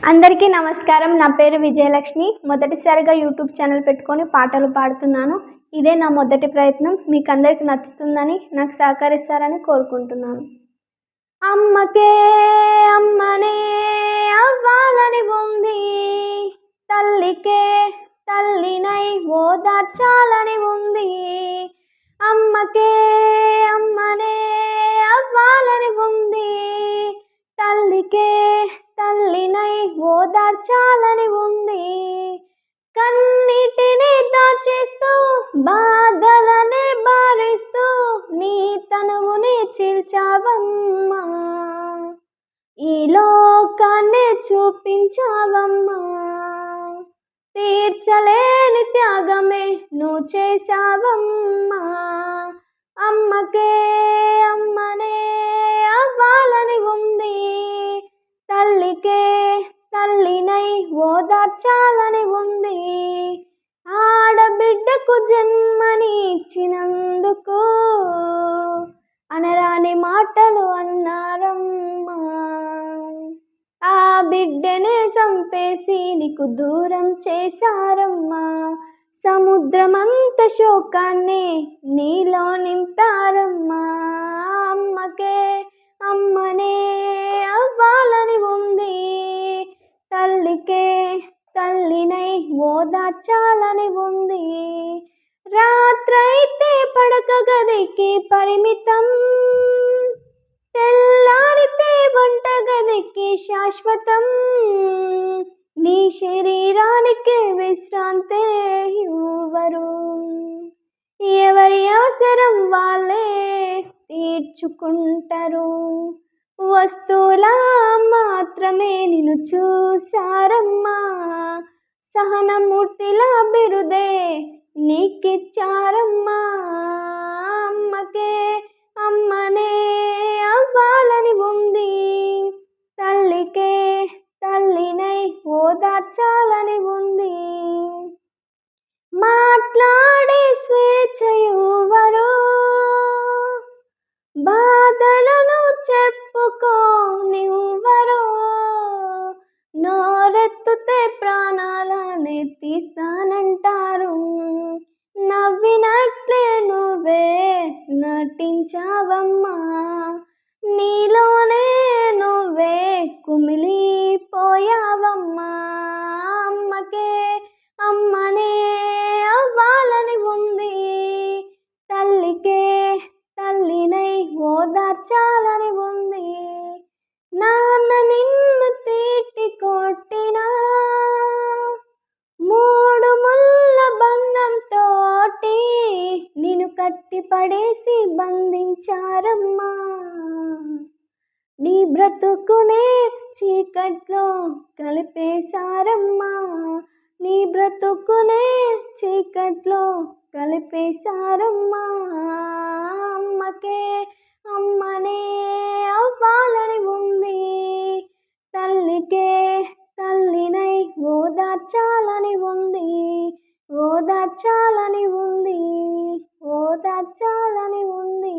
అందరికీ నమస్కారం. నా పేరు విజయలక్ష్మి. మొదటిసారిగా యూట్యూబ్ ఛానల్ పెట్టుకొని పాటలు పాడుతున్నాను. ఇదే నా మొదటి ప్రయత్నం. మీకు అందరికీ నచ్చుతుందని, నాకు సహకరిస్తారని కోరుకుంటున్నాను. అమ్మకే అమ్మనే అవ్వాలని ఉంది, తల్లికే తల్లినై ఓదార్చాలని ఉంది. అమ్మకే అమ్మనే అవ్వాలని ఉంది, తల్లికే తల్లినై ఓదార్చాలని ఉంది. కన్నీటిని దాచేస్తూ బాధలనే బారిస్తూ నీ తనువుని చీల్చావమ్మా, ఈ లోకాన్ని చూపించావమ్మా. తీర్చలేని త్యాగమే నువ్వు చేశావమ్మా. అమ్మకే అమ్మనే అవ్వాలని ఉంది, తల్లికే తల్లినై ఓదార్చాలని ఉంది. ఆడబిడ్డకు జన్మని ఇచ్చినందుకు అనరాని మాటలు అన్నారమ్మా. ఆ బిడ్డనే చంపేసి నీకు దూరం చేశారమ్మా. సముద్రమంత శోకాన్ని నీలో నింపారమ్మా. అమ్మకే అమ్మనే అవ్వాలని ఉంది, తల్లికే తల్లినై ఓదార్చాలని ఉంది. రాత్రైతే పడక గదికి పరిమితం, తెల్లారితే వంట గదికి శాశ్వతం. నీ శరీరానికి విశ్రాంతే ఇవ్వరు, ఎవరి అవసరం వాళ్ళే తీర్చుకుంటారు. వస్తువులా మాత్రమే నిన్ను చూసారమ్మా, సహనమూర్తిలా బిరుదే నీకిచ్చారమ్మా. అమ్మకే అమ్మనే అవ్వాలని ఉంది, తల్లికే తల్లినై ఓదార్చాలని ఉంది. మాట్లాడే స్వేచ్ఛ ఇవ్వరు, బాధలను చెప్పుకోనివ్వరు. నోరెత్తుతే ప్రాణాలనే తీస్తానంటారు. నవ్వినట్లే నువ్వే నటించావమ్మా, నీలోనే నువ్వే కుమిలిపోయావమ్మా. అమ్మకే అమ్మనే అవ్వాలని ఉంది, తల్లికే తల్లినై ఓదార్చాలని ఉంది. నాన్న నిన్ను తీటి కొట్టినా, మూడు ముళ్ళ బంధంతో నిన్ను కట్టి పడేసి బంధించారమ్మా. నీ బ్రతుకునే చీకట్లో కలిపేశారమ్మా, నీ బ్రతుకునే చీకట్లో కలిపేశారమ్మా. అమ్మకే అమ్మనే అవ్వాలని ఉంది, తల్లికే తల్లినై ఓదార్చాలని ఉంది. ఓదార్చాలని ఉంది, ఓదార్చాలని ఉంది.